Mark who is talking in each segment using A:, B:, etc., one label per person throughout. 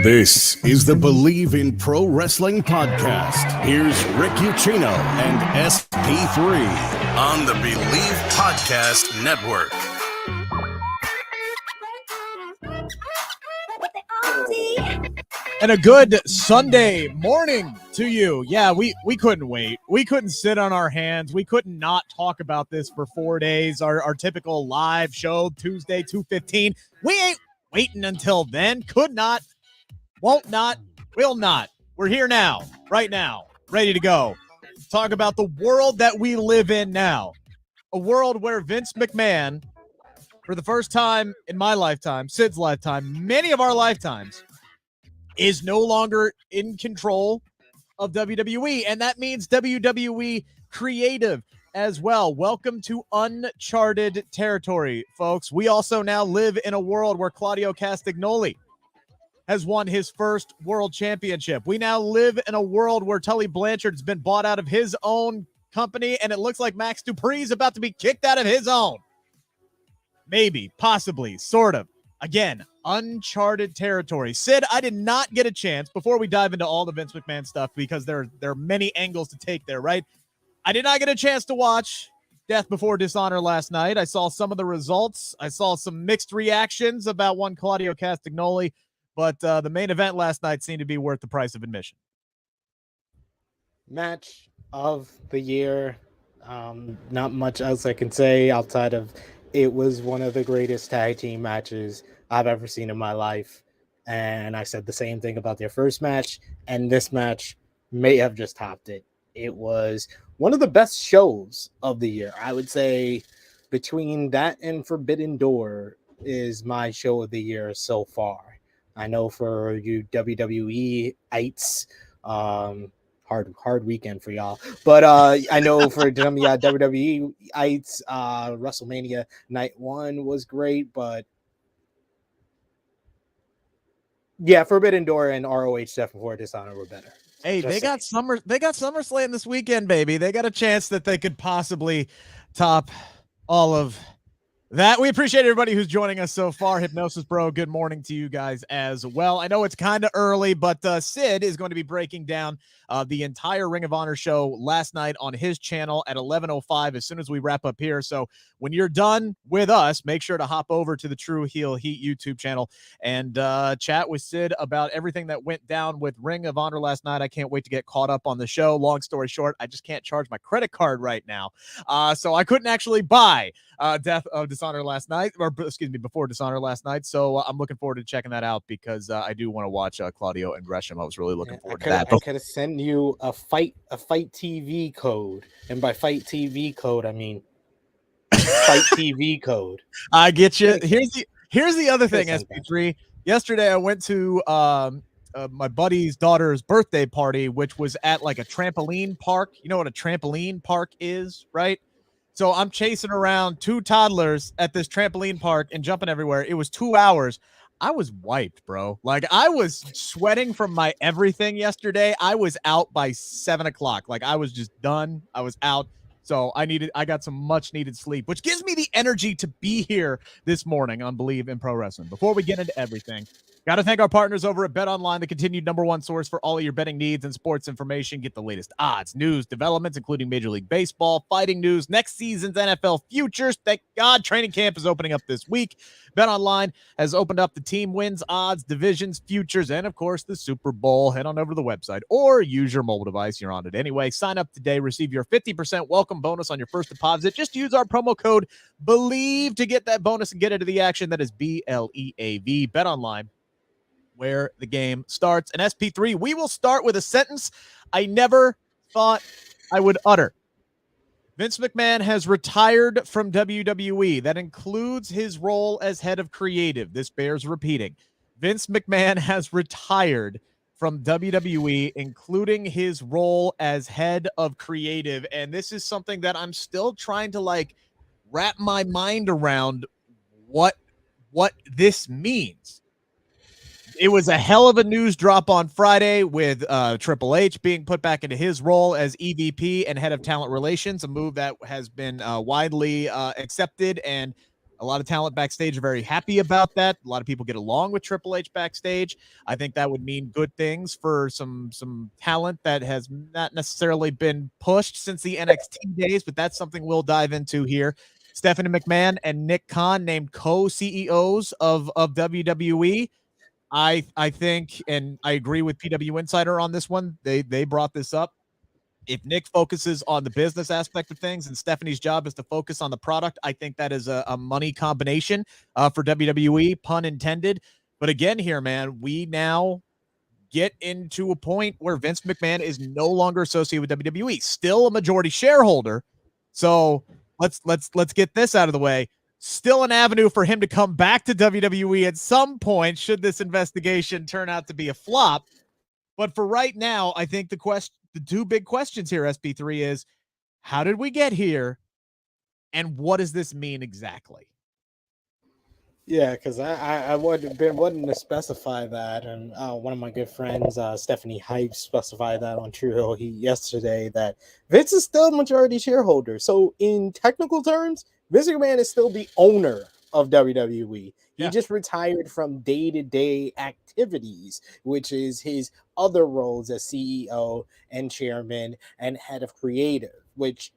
A: This is the Bleav in Pro Wrestling podcast. Here's Rick Ucchino and SP3 on the Bleav Podcast Network.
B: And a good Sunday morning to you. Yeah, we couldn't wait. We couldn't sit on our hands. We couldn't not talk about this for 4 days. Our typical live show, Tuesday, 2:15. We ain't waiting until then. Could not, won't not, will not. We're here now, right now, ready to go. Talk about the world that we live in now. A world where Vince McMahon, for the first time in my lifetime, Sid's lifetime, many of our lifetimes, is no longer in control of WWE, and that means WWE creative as well. Welcome to uncharted territory, folks. We also now live in a world where Claudio Castagnoli has won his first world championship. We now live in a world where Tully Blanchard's been bought out of his own company, and it looks like Max Dupree is about to be kicked out of his own. Maybe, possibly, sort of. Again, uncharted territory. Sid, I did not get a chance, before we dive into all the Vince McMahon stuff, because there are many angles to take there, right? I did not get a chance to watch Death Before Dishonor last night. I saw some of the results. I saw some mixed reactions about one Claudio Castagnoli, but the main event last night seemed to be worth the price of admission.
C: Match of the year. Not much else I can say outside of it was one of the greatest tag team matches I've ever seen in my life. And I said the same thing about their first match, and this match may have just topped it. It was one of the best shows of the year. I would say between that and Forbidden Door is my show of the year so far. I know for you WWE-ites, hard weekend for y'all, but I know for WWE-ites, WrestleMania Night 1 was great, but yeah, Forbidden Door and ROH Death Before Dishonor were better.
B: Hey, they got SummerSlam this weekend, baby. They got a chance that they could possibly top all of that. We appreciate everybody who's joining us so far. Hypnosis Bro, good morning to you guys as well. I know it's kind of early, but Sid is going to be breaking down the entire Ring of Honor show last night on his channel at 11:05 as soon as we wrap up here. So when you're done with us, make sure to hop over to the True Heel Heat YouTube channel and chat with Sid about everything that went down with Ring of Honor last night. I can't wait to get caught up on the show. Long story short, I just can't charge my credit card right now. So I couldn't actually buy Death of Dishonor last night, or excuse me, Before Dishonor last night. So I'm looking forward to checking that out because I do want to watch Claudio and Gresham. I was really looking forward to that.
C: I could have sent you a fight TV code, and by fight TV code I mean fight TV code.
B: I get you. Here's the other thing, SP3. Yesterday I went to my buddy's daughter's birthday party, which was at like a trampoline park. You know what a trampoline park is, right? So I'm chasing around two toddlers at this trampoline park and jumping everywhere. It was 2 hours. I was wiped, bro. Like, I was sweating from my everything yesterday. I was out by 7 o'clock. Like, I was just done. I was out. So I got some much needed sleep, which gives me the energy to be here this morning on Bleav in Pro Wrestling. Before we get into everything, got to thank our partners over at BetOnline, the continued #1 source for all of your betting needs and sports information. Get the latest odds, news, developments, including Major League Baseball, fighting news, next season's NFL futures. Thank God training camp is opening up this week. BetOnline has opened up the team wins, odds, divisions, futures, and, of course, the Super Bowl. Head on over to the website or use your mobile device. You're on it anyway. Sign up today. Receive your 50% welcome bonus on your first deposit. Just use our promo code BLEAV to get that bonus and get into the action. That is BLEAV. BetOnline, where the game starts. And SP3, we will start with a sentence I never thought I would utter. Vince McMahon has retired from WWE. That includes his role as head of creative. This bears repeating. Vince McMahon has retired from WWE, including his role as head of creative. And this is something that I'm still trying to wrap my mind around what this means. It was a hell of a news drop on Friday with Triple H being put back into his role as EVP and head of talent relations, a move that has been widely accepted and A lot of talent backstage are very happy about that. A lot of people get along with Triple H backstage. I think that would mean good things for some talent that has not necessarily been pushed since the NXT days, but that's something we'll dive into here. Stephanie McMahon and Nick Khan named co-CEOs of WWE. I think, and I agree with PW Insider on this one. They brought this up. If Nick focuses on the business aspect of things and Stephanie's job is to focus on the product, I think that is a money combination for WWE, pun intended. But again, here, man, we now get into a point where Vince McMahon is no longer associated with WWE, still a majority shareholder. So let's get this out of the way. Still an avenue for him to come back to WWE at some point, should this investigation turn out to be a flop. But for right now, I think the two big questions here, SP3, is how did we get here? And what does this mean exactly?
C: Yeah, because I been wanting to specify that, and one of my good friends, Stephanie Hype, specified that on True Hill yesterday that Vince is still majority shareholder. So in technical terms, Vince McMahon is still the owner of WWE. He just retired from day-to-day activities, which is his other roles as CEO and chairman and head of creative, which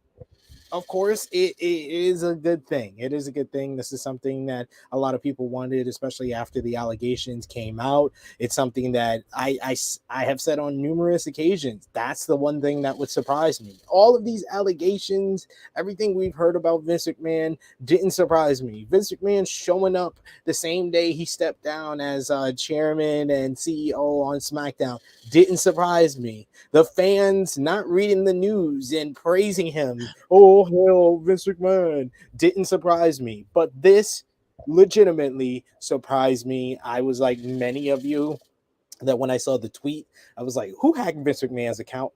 C: of course, it is a good thing. It is a good thing. This is something that a lot of people wanted, especially after the allegations came out. It's something that I have said on numerous occasions. That's the one thing that would surprise me. All of these allegations, everything we've heard about Vince McMahon didn't surprise me. Vince McMahon showing up the same day he stepped down as chairman and CEO on SmackDown didn't surprise me. The fans not reading the news and praising him, oh hell, Vince McMahon, didn't surprise me. But this legitimately surprised me. I was like many of you that when I saw the tweet, I was like, who hacked Vince McMahon's account?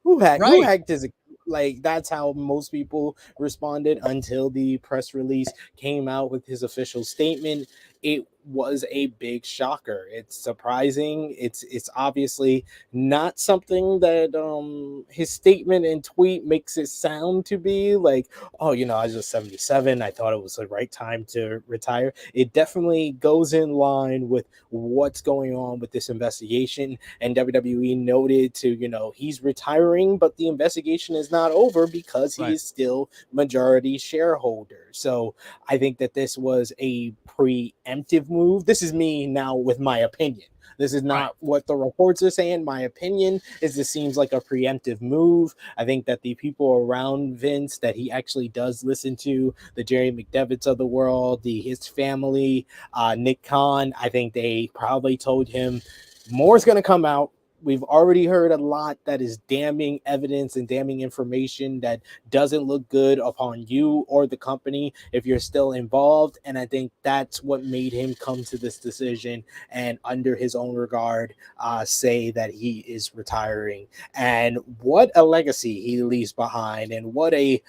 C: Who hacked his account? Like, that's how most people responded until the press release came out with his official statement. It was a big shocker. It's surprising. It's obviously not something that his statement and tweet makes it sound to be like, oh, you know, I was just 77. I thought it was the right time to retire. It definitely goes in line with what's going on with this investigation. And WWE noted to, you know, he's retiring, but the investigation is not over because he is still majority shareholder. So I think that this was a preemptive move. This is me now with my opinion. This is not what the reports are saying. My opinion is this seems like a preemptive move. I think that the people around Vince that he actually does listen to, the Jerry McDevitt's of the world, his family, Nick Khan, I think they probably told him more's going to come out. We've already heard a lot that is damning evidence and damning information that doesn't look good upon you or the company if you're still involved. And I think that's what made him come to this decision and under his own regard say that he is retiring. And what a legacy he leaves behind, and what a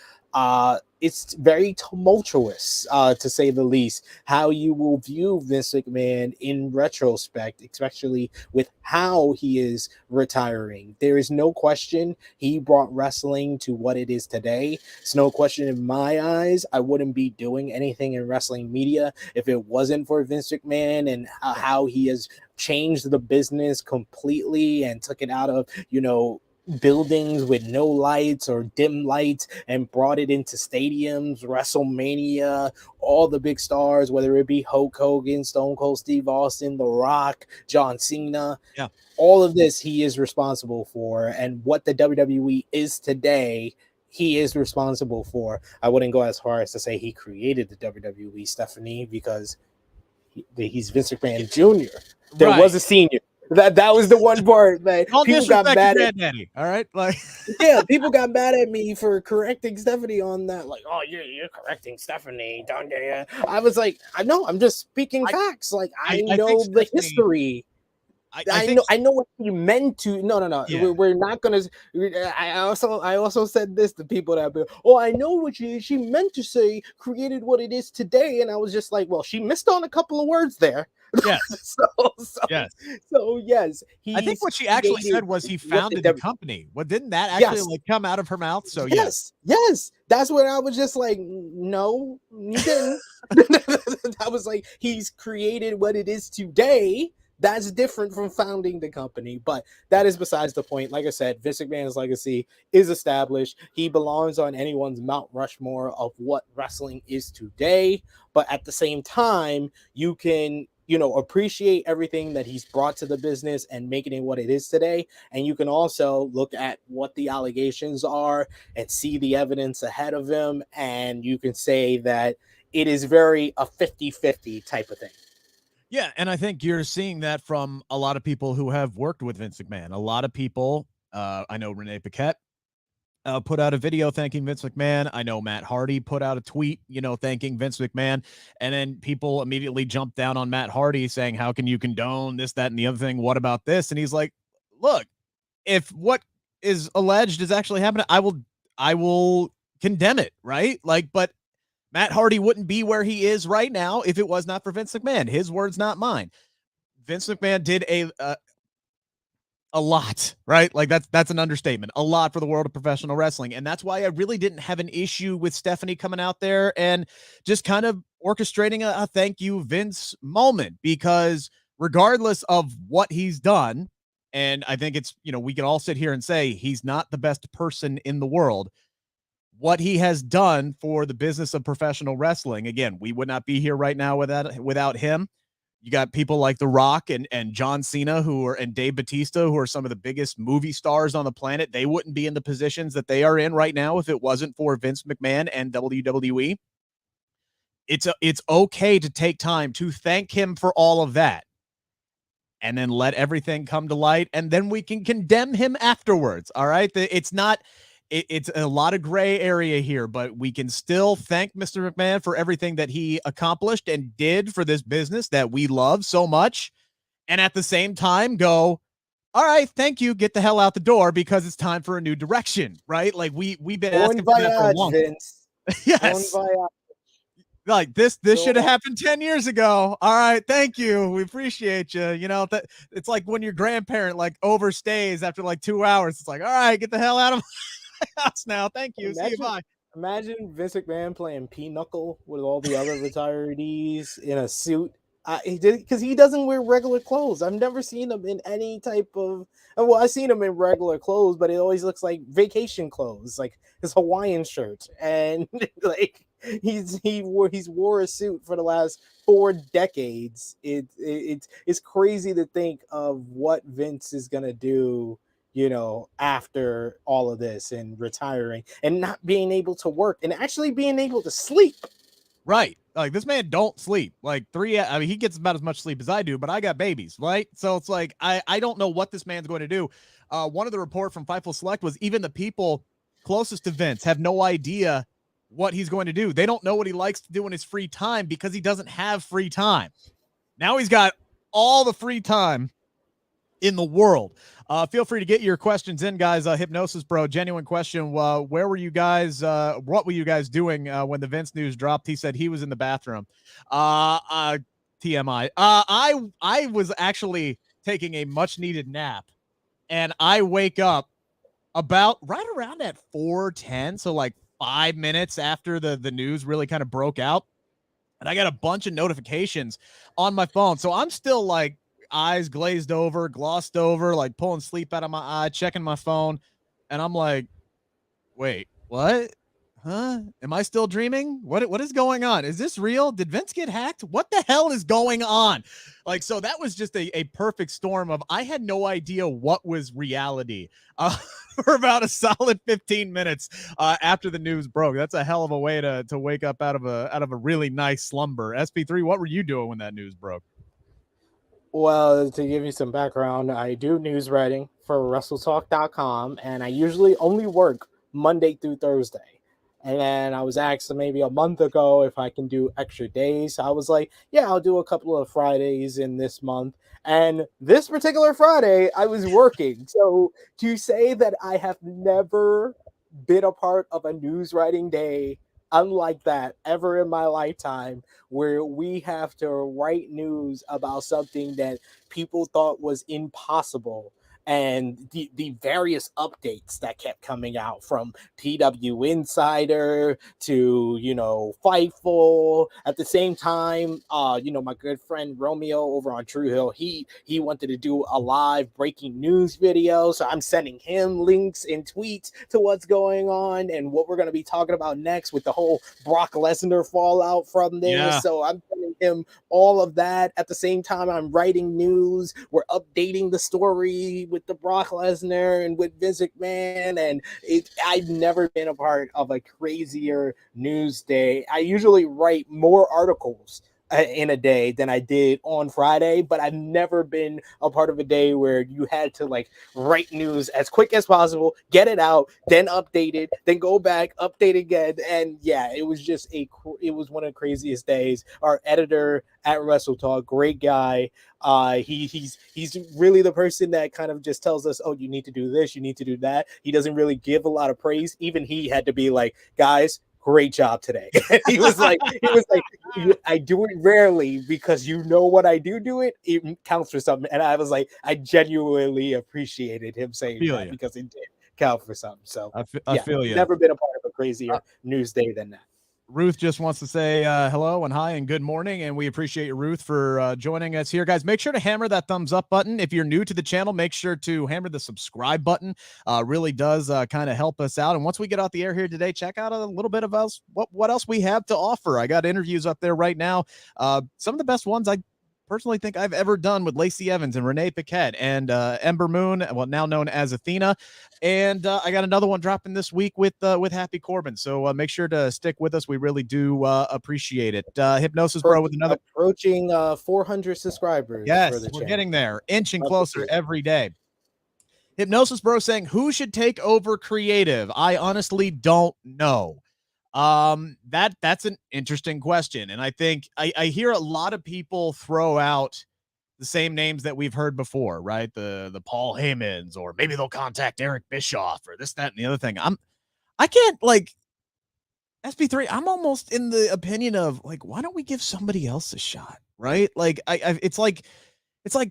C: it's very tumultuous, to say the least, how you will view Vince McMahon in retrospect, especially with how he is retiring. There is no question he brought wrestling to what it is today. It's no question in my eyes. I wouldn't be doing anything in wrestling media if it wasn't for Vince McMahon and how he has changed the business completely and took it out of, you know, buildings with no lights or dim lights and brought it into stadiums, WrestleMania, all the big stars, whether it be Hulk Hogan, Stone Cold Steve Austin, The Rock, John Cena. Yeah. All of this he is responsible for, and what the WWE is today, he is responsible for. I wouldn't go as far as to say he created the WWE, Stephanie, because he's Vince McMahon Jr. There was a senior. That was the one part that people got mad at me.
B: All right, like
C: people got mad at me for correcting Stephanie on that. Like, oh, you're correcting Stephanie, don't you? I was like, I know, I'm just speaking facts. Like, I know the history. I know what he meant to. No. Yeah. We're not gonna. I also said this to people that be, oh, I know what she meant to say. Created what it is today, and I was just like, well, she missed on a couple of words there.
B: Yes.
C: so
B: Yes.
C: So yes,
B: I think what she actually said was he founded the company. What didn't that actually like come out of her mouth? So
C: yes, that's when I was just like, no, you didn't. I was like, he's created what it is today. That's different from founding the company, but that is besides the point. Like I said, Vince McMahon's legacy is established. He belongs on anyone's Mount Rushmore of what wrestling is today. But at the same time, you can, appreciate everything that he's brought to the business and making it what it is today. And you can also look at what the allegations are and see the evidence ahead of him. And you can say that it is very a 50-50 type of thing.
B: Yeah, and I think you're seeing that from a lot of people who have worked with Vince McMahon. A lot of people, I know Renee Paquette put out a video thanking Vince McMahon. I know Matt Hardy put out a tweet, thanking Vince McMahon. And then people immediately jumped down on Matt Hardy saying, how can you condone this, that, and the other thing? What about this? And he's like, look, if what is alleged is actually happening, I will condemn it, right? Like, but Matt Hardy wouldn't be where he is right now if it was not for Vince McMahon. His words, not mine. Vince McMahon did a lot, right? Like that's an understatement. A lot for the world of professional wrestling. And that's why I really didn't have an issue with Stephanie coming out there and just kind of orchestrating a thank you, Vince moment, because regardless of what he's done, and I think it's, we can all sit here and say he's not the best person in the world. What he has done for the business of professional wrestling, again, we would not be here right now without him. You got people like The Rock and John Cena and Dave Bautista, who are some of the biggest movie stars on the planet. They wouldn't be in the positions that they are in right now if it wasn't for Vince McMahon and WWE. It's okay to take time to thank him for all of that and then let everything come to light, and then we can condemn him afterwards. All right. It's a lot of gray area here, but we can still thank Mr. McMahon for everything that he accomplished and did for this business that we love so much. And at the same time go, all right, thank you. Get the hell out the door because it's time for a new direction, right? Like we've been asking for that for a long time.
C: Vince.
B: Yes. Like this should have happened 10 years ago. All right, thank you. We appreciate you. That it's like when your grandparent like overstays after like 2 hours. It's like, all right, get the hell out of my house now. Thank you. See you, bye.
C: Imagine Vince McMahon playing Pinochle with all the other retirees in a suit. Because he doesn't wear regular clothes. I've never seen him in any type of. Well, I've seen him in regular clothes, but it always looks like vacation clothes, like his Hawaiian shirt, and like he's wore a suit for the last 4 decades. It's crazy to think of what Vince is gonna do, after all of this and retiring and not being able to work and actually being able to sleep.
B: Right. Like this man don't sleep like 3. I mean, he gets about as much sleep as I do, but I got babies, right? So it's like, I don't know what this man's going to do. One of the report from Fightful Select was even the people closest to Vince have no idea what he's going to do. They don't know what he likes to do in his free time because he doesn't have free time. Now he's got all the free time in the world. Feel free to get your questions in, guys. Hypnosis Bro, genuine question. Where were you guys? What were you guys doing when the Vince news dropped? He said he was in the bathroom. TMI. I was actually taking a much needed nap, and I wake up about right around at 4:10, so like 5 minutes after the news really kind of broke out, and I got a bunch of notifications on my phone. So I'm still like eyes glazed over, glossed over, like pulling sleep out of my eye, checking my phone. And I'm like, wait, what? Huh? Am I still dreaming? What is going on? Is this real? Did Vince get hacked? What the hell is going on? Like, so that was just a perfect storm of, I had no idea what was reality for about a solid 15 minutes after the news broke. That's a hell of a way to wake up out of a really nice slumber. SP3, what were you doing when that news broke?
C: Well, to give you some background, I do news writing for WrestleTalk.com, and I usually only work Monday through Thursday. And then I was asked maybe a month ago if I can do extra days. I was like, yeah, I'll do a couple of Fridays in this month. And this particular Friday, I was working. So to say that I have never been a part of a news writing day unlike that ever in my lifetime, where we have to write news about something that people thought was impossible. And the various updates that kept coming out, from PW Insider to, Fightful. At the same time, my good friend Romeo over on True Hill, he wanted to do a live breaking news video. So I'm sending him links and tweets to what's going on and what we're going to be talking about next with the whole Brock Lesnar fallout from this.
B: Yeah.
C: So I'm sending him all of that. At the same time, I'm writing news. We're updating the story with the Brock Lesnar and with Vince McMahon. And I've never been a part of a crazier news day. I usually write more articles in a day than I did on Friday, but I've never been a part of a day where you had to write news as quick as possible, get it out, then update it, then go back, update again. And yeah, it was one of the craziest days. Our editor at Wrestle Talk, great guy. He's really the person that kind of just tells us, oh, you need to do this, you need to do that. He doesn't really give a lot of praise. Even he had to be like, guys, great job today. he was like, I do it rarely because what I do it counts for something. And I was like, I genuinely appreciated him saying that because it did count for something. So
B: I feel you.
C: Never been a part of a crazier news day than that.
B: Ruth just wants to say hello and hi and good morning, and we appreciate you, Ruth, for joining us here. Guys, make sure to hammer that thumbs up button. If you're new to the channel, make sure to hammer the subscribe button. Really does kind of help us out. And once we get out the air here today, check out a little bit of us, what else we have to offer. I got interviews up there right now. Some of the best ones I personally think I've ever done with Lacey Evans and Renee Paquette and Ember Moon, well, now known as Athena. And I got another one dropping this week with Happy Corbin. So make sure to stick with us. We really do appreciate it. Hypnosis Bro with another
C: approaching 400 subscribers.
B: Yes, we're getting there, inching closer every day. Hypnosis Bro saying, who should take over creative? I honestly don't know. That's an interesting question. And I think I hear a lot of people throw out the same names that we've heard before, right? The Paul Heymans, or maybe they'll contact Eric Bischoff or this, that, and the other thing. I can't SP3. I'm almost in the opinion of why don't we give somebody else a shot? Right? It's like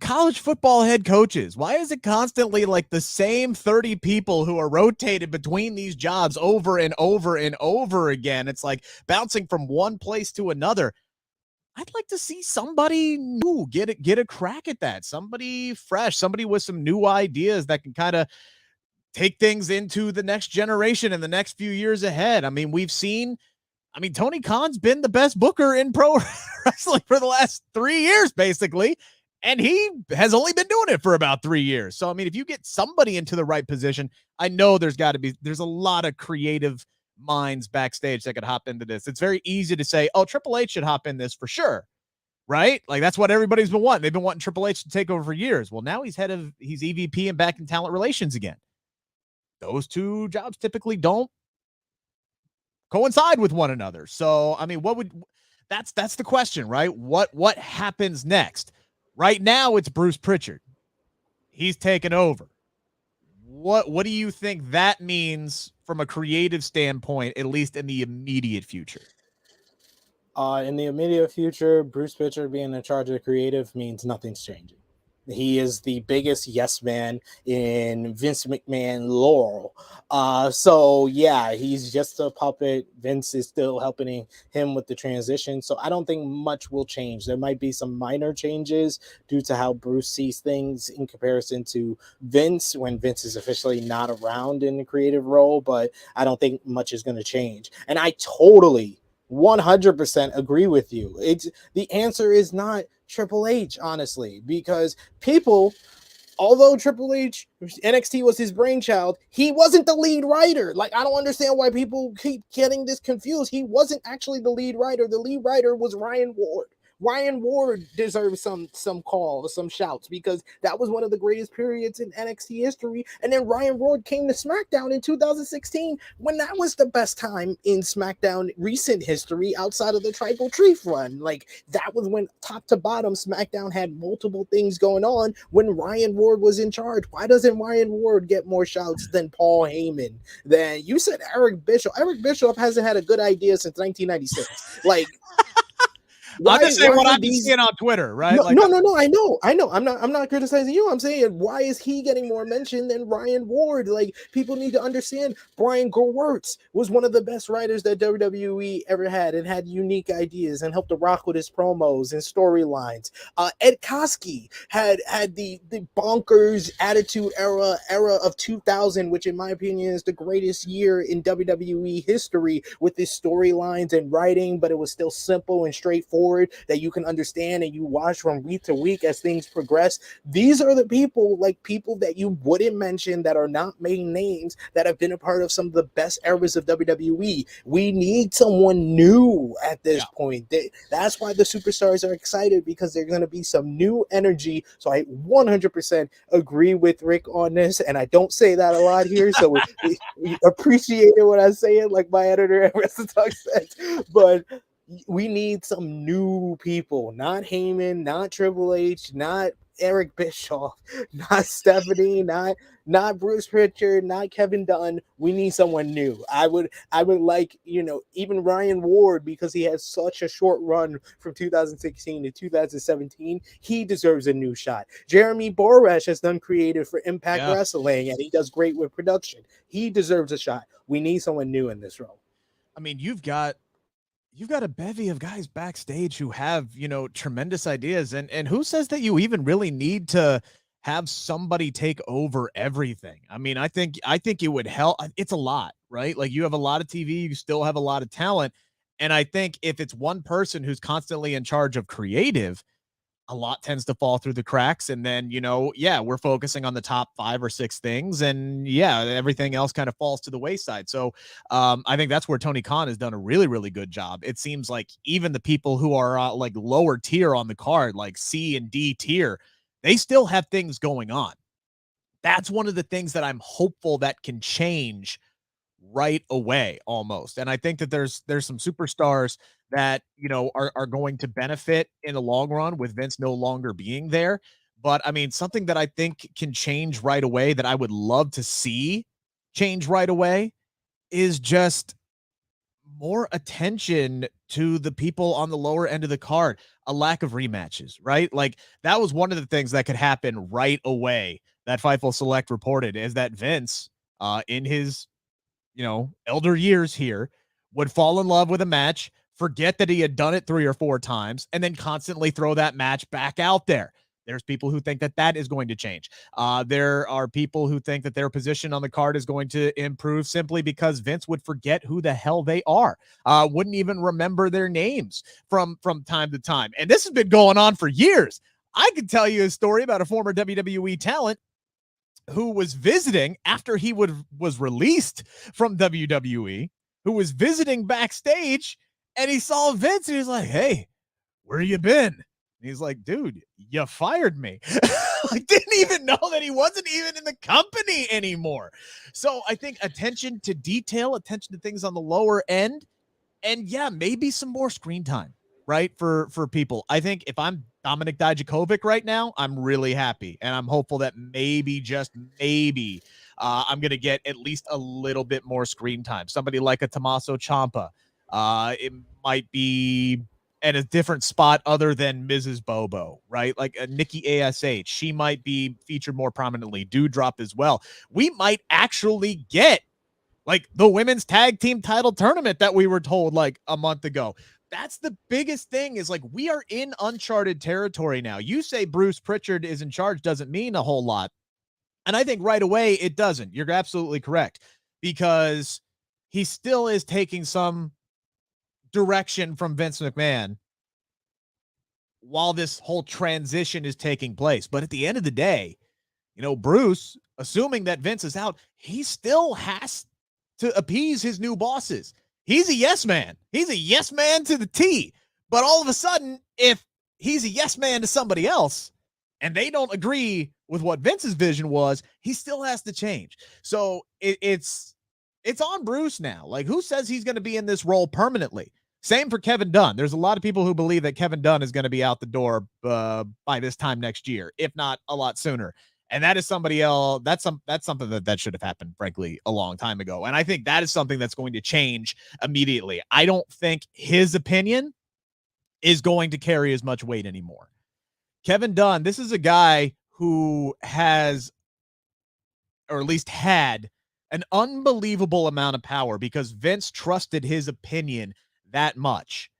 B: college football head coaches. Why is it constantly the same 30 people who are rotated between these jobs over and over and over again? It's like bouncing from one place to another. I'd like to see somebody new get a crack at that. Somebody fresh, somebody with some new ideas that can kind of take things into the next generation and the next few years ahead. I mean, Tony Khan's been the best booker in pro wrestling for the last 3 years, basically. And he has only been doing it for about 3 years. So, I mean, if you get somebody into the right position, I know there's a lot of creative minds backstage that could hop into this. It's very easy to say, oh, Triple H should hop in this for sure. Right? That's what everybody's been wanting. They've been wanting Triple H to take over for years. Well, now he's EVP and back in talent relations again. Those two jobs typically don't coincide with one another. So, I mean, that's the question, right? What happens next? Right now, it's Bruce Pritchard. He's taken over. What do you think that means from a creative standpoint, at least in the immediate future?
C: In the immediate future, Bruce Pritchard being in charge of creative means nothing's changing. He is the biggest yes man in Vince McMahon lore. So yeah, he's just a puppet. Vince is still helping him with the transition. So I don't think much will change. There might be some minor changes due to how Bruce sees things in comparison to Vince when Vince is officially not around in the creative role, but I don't think much is going to change. And I totally 100% agree with you. The answer is not Triple H, honestly, because people, although Triple H, NXT was his brainchild, he wasn't the lead writer. I don't understand why people keep getting this confused. He wasn't actually the lead writer. The lead writer was Ryan Ward. Ryan Ward deserves some calls, some shouts, because that was one of the greatest periods in NXT history. And then Ryan Ward came to SmackDown in 2016 when that was the best time in SmackDown recent history outside of the Tribal Chief run. Like, that was when top to bottom SmackDown had multiple things going on when Ryan Ward was in charge. Why doesn't Ryan Ward get more shouts than Paul Heyman? Then you said Eric Bischoff. Eric Bischoff hasn't had a good idea since 1996. Like,
B: I'm just saying what I've been seeing on Twitter, right?
C: No. I know. I'm not criticizing you. I'm saying, why is he getting more mention than Ryan Ward? Like, people need to understand Brian Gewirtz was one of the best writers that WWE ever had, and had unique ideas and helped to rock with his promos and storylines. Ed Koskey had the bonkers attitude era of 2000, which in my opinion is the greatest year in WWE history, with his storylines and writing, but it was still simple and straightforward that you can understand and you watch from week to week as things progress. These are the people that you wouldn't mention, that are not main names, that have been a part of some of the best eras of WWE. We need someone new at this point. That's why the superstars are excited, because there's going to be some new energy. So I 100% agree with Rick on this, and I don't say that a lot here, so we appreciate it when I say it, like my editor at WrestleTalk says. But we need some new people, not Heyman, not Triple H, not Eric Bischoff, not Stephanie, not Bruce Pritchard, not Kevin Dunn. We need someone new. I would like, even Ryan Ward, because he has such a short run from 2016 to 2017. He deserves a new shot. Jeremy Borash has done creative for Impact Wrestling, and he does great with production. He deserves a shot. We need someone new in this role.
B: I mean, you've got a bevy of guys backstage who have, tremendous ideas. And who says that you even really need to have somebody take over everything? I mean, I think it would help. It's a lot, right? Like, you have a lot of TV, you still have a lot of talent. And I think if it's one person who's constantly in charge of creative, a lot tends to fall through the cracks. And then, we're focusing on the top 5 or 6 things, and everything else kind of falls to the wayside. So I think that's where Tony Khan has done a really, really good job. It seems like even the people who are like lower tier on the card, like C and D tier, they still have things going on. That's one of the things that I'm hopeful that can change right away, almost. And I think that there's some superstars that, are going to benefit in the long run with Vince no longer being there. But I mean, something that I think can change right away, that I would love to see change right away, is just more attention to the people on the lower end of the card. A lack of rematches, right? Like, that was one of the things that could happen right away that Fightful Select reported, is that Vince, in his elder years here, would fall in love with a match, forget that he had done it 3 or 4 times, and then constantly throw that match back out there. There's people who think that is going to change. There are people who think that their position on the card is going to improve simply because Vince would forget who the hell they are, wouldn't even remember their names from time to time. And this has been going on for years. I could tell you a story about a former WWE talent who was visiting after he was released from WWE, who was visiting backstage, and he saw Vince, and he was like, "Hey, where you been?" And he's like, "Dude, you fired me." Like, didn't even know that he wasn't even in the company anymore. So I think attention to detail, attention to things on the lower end, and maybe some more screen time, right? For people. I think if I'm Dominic Dijakovic right now, I'm really happy, and I'm hopeful that maybe, just maybe, I'm going to get at least a little bit more screen time. Somebody like a Tommaso Ciampa, it might be at a different spot other than Mrs. Bobo, right? Like a Nikki ASH, she might be featured more prominently. Doudrop as well. We might actually get like the women's tag team title tournament that we were told like a month ago. That's the biggest thing, is like, we are in uncharted territory now. You say Bruce Pritchard is in charge doesn't mean a whole lot. And I think right away it doesn't. You're absolutely correct, because he still is taking some direction from Vince McMahon while this whole transition is taking place. But at the end of the day, Bruce, assuming that Vince is out, he still has to appease his new bosses. He's a yes man. He's a yes man to the T. But all of a sudden, if he's a yes man to somebody else and they don't agree with what Vince's vision was, he still has to change. So it's on Bruce now. Like, who says he's going to be in this role permanently? Same for Kevin Dunn. There's a lot of people who believe that Kevin Dunn is going to be out the door by this time next year, if not a lot sooner. And that is somebody else. That's something that should have happened, frankly, a long time ago. And I think that is something that's going to change immediately. I don't think his opinion is going to carry as much weight anymore. Kevin Dunn, this is a guy who has, or at least had, an unbelievable amount of power because Vince trusted his opinion that much.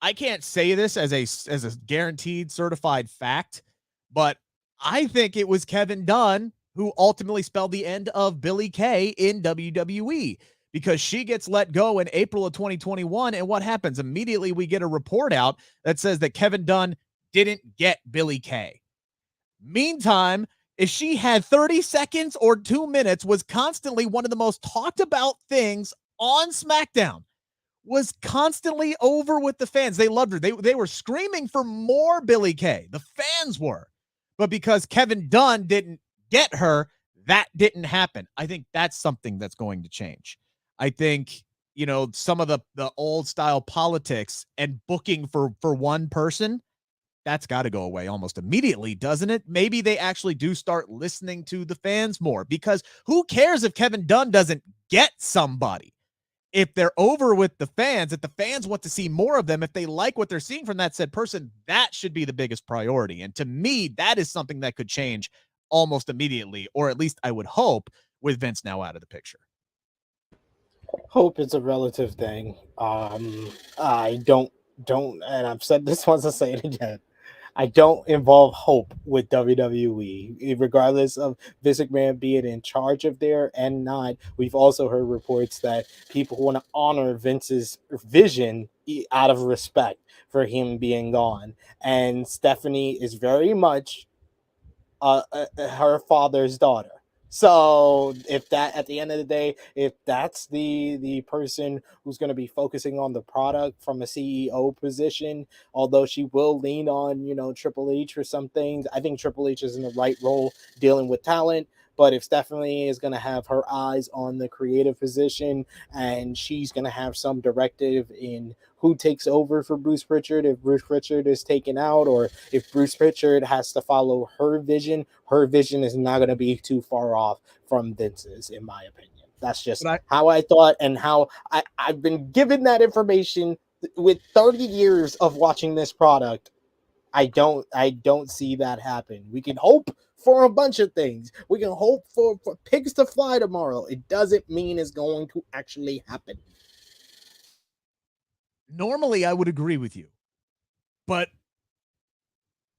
B: I can't say this as a guaranteed certified fact, but I think it was Kevin Dunn who ultimately spelled the end of Billie Kay in WWE, because she gets let go in April of 2021. And what happens? Immediately we get a report out that says that Kevin Dunn didn't get Billie Kay. Meantime, if she had 30 seconds or 2 minutes, was constantly one of the most talked about things on SmackDown, was constantly over with the fans. They loved her. They were screaming for more Billie Kay. The fans were. But because Kevin Dunn didn't get her, that didn't happen. I think that's something that's going to change. I think, some of the old style politics and booking for one person, that's got to go away almost immediately, doesn't it? Maybe they actually do start listening to the fans more, because who cares if Kevin Dunn doesn't get somebody? If they're over with the fans, if the fans want to see more of them, if they like what they're seeing from that said person, that should be the biggest priority. And to me, that is something that could change almost immediately, or at least I would hope, with Vince now out of the picture.
C: Hope is a relative thing. I don't, and I've said this once, I'll say it again. I don't involve hope with WWE, regardless of Vince McMahon being in charge of there and not. We've also heard reports that people want to honor Vince's vision out of respect for him being gone. And Stephanie is very much her father's daughter. So if that, at the end of the day, if that's the person who's going to be focusing on the product from a CEO position, although she will lean on, Triple H for some things, I think Triple H is in the right role dealing with talent. But if Stephanie is going to have her eyes on the creative position and she's going to have some directive in who takes over for Bruce Pritchard, if Bruce Pritchard is taken out, or if Bruce Pritchard has to follow her vision is not going to be too far off from Vince's, in my opinion. That's just how I thought, and how I've been given that information with 30 years of watching this product. I don't see that happen. We can hope for a bunch of things. We can hope for pigs to fly tomorrow. It doesn't mean it's going to actually happen.
B: Normally, I would agree with you, but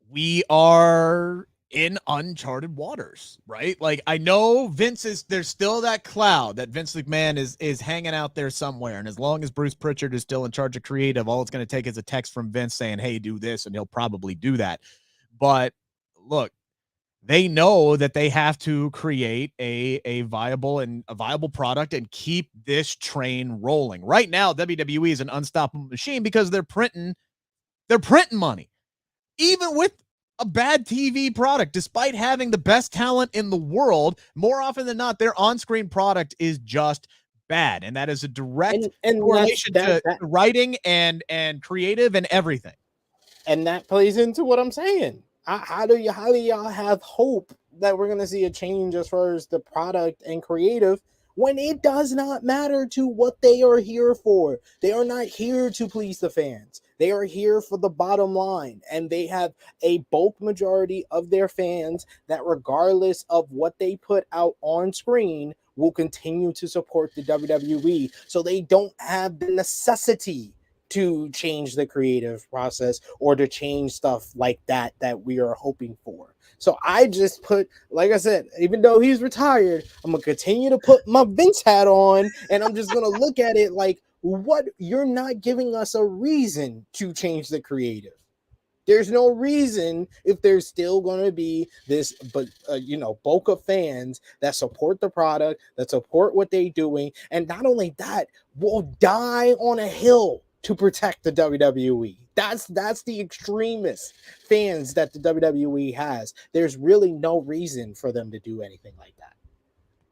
B: we are in uncharted waters, right? Like, I know there's still that cloud that Vince McMahon is hanging out there somewhere. And as long as Bruce Pritchard is still in charge of creative, all it's going to take is a text from Vince saying, hey, do this, and he'll probably do that. But look, they know that they have to create a viable product and keep this train rolling. Right now, WWE is an unstoppable machine because they're printing money, even with a bad TV product. Despite having the best talent in the world, more often than not, their on-screen product is just bad, and that is a direct correlation to writing and creative and everything.
C: And that plays into what I'm saying. How do y'all have hope that we're going to see a change as far as the product and creative when it does not matter to what they are here for? They are not here to please the fans. They are here for the bottom line, and they have a bulk majority of their fans that, regardless of what they put out on screen, will continue to support the WWE. So they don't have the necessity to change the creative process or to change stuff like that we are hoping for. So I just put, like I said, even though he's retired, I'm going to continue to put my Vince hat on, and I'm just going to look at it like, what? You're not giving us a reason to change the creative. There's no reason, if there's still going to be this, bulk of fans that support the product, that support what they're doing, and not only that, will die on a hill to protect the WWE. That's the extremist fans that the WWE has. There's really no reason for them to do anything like that.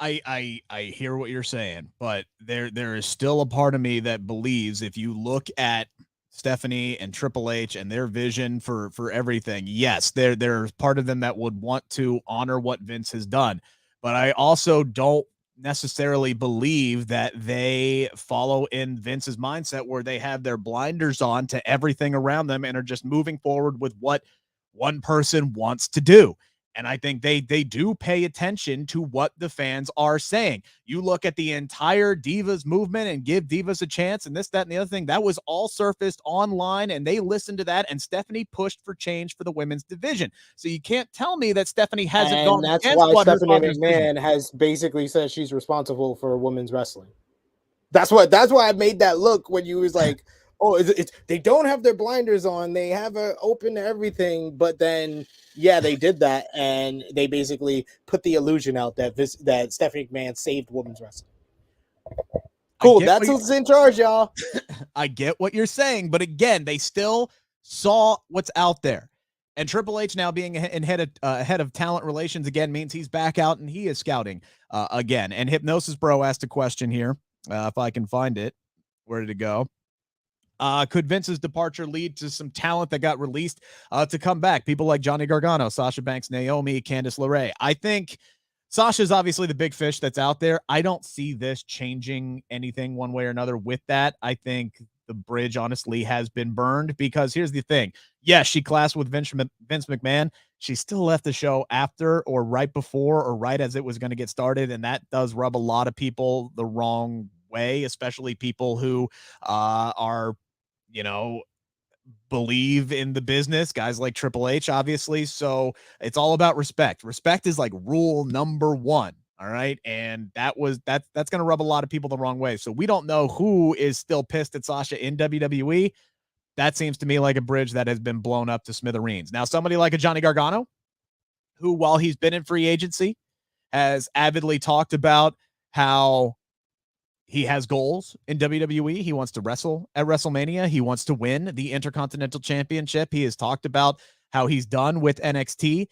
B: I hear what you're saying, but there is still a part of me that believes if you look at Stephanie and Triple H and their vision for everything, yes, there's part of them that would want to honor what Vince has done, but I also don't necessarily believe that they follow in Vince's mindset where they have their blinders on to everything around them and are just moving forward with what one person wants to do. And I think they do pay attention to what the fans are saying. You look at the entire Divas movement and give Divas a chance and this, that, and the other thing. That was all surfaced online, and they listened to that, and Stephanie pushed for change for the women's division. So you can't tell me that Stephanie hasn't gone
C: that's
B: against
C: why
B: what
C: Stephanie
B: her
C: McMahon has basically said she's responsible for women's wrestling. That's why I made that look when you was like, oh, it's they don't have their blinders on. They have it open to everything. But then, yeah, they did that. And they basically put the illusion out that Stephanie McMahon saved women's wrestling. Cool. That's who's in charge, y'all.
B: I get what you're saying. But again, they still saw what's out there. And Triple H now being head of talent relations again means he's back out and he is scouting again. And Hypnosis Bro asked a question here. If I can find it. Where did it go? Could Vince's departure lead to some talent that got released to come back? People like Johnny Gargano, Sasha Banks, Naomi, Candice LeRae. I think Sasha's obviously the big fish that's out there. I don't see this changing anything one way or another with that. I think the bridge, honestly, has been burned because here's the thing. Yes, she clashed with Vince McMahon. She still left the show after or right before or right as it was going to get started, and that does rub a lot of people the wrong way, especially people who are, Bleav in the business, guys like Triple H, obviously. So it's all about respect. Respect is like rule number one. All right. And that's going to rub a lot of people the wrong way. So we don't know who is still pissed at Sasha in WWE. That seems to me like a bridge that has been blown up to smithereens. Now, somebody like a Johnny Gargano, who, while he's been in free agency, has avidly talked about how he has goals in WWE. He wants to wrestle at WrestleMania. He wants to win the Intercontinental Championship. He has talked about how he's done with NXT.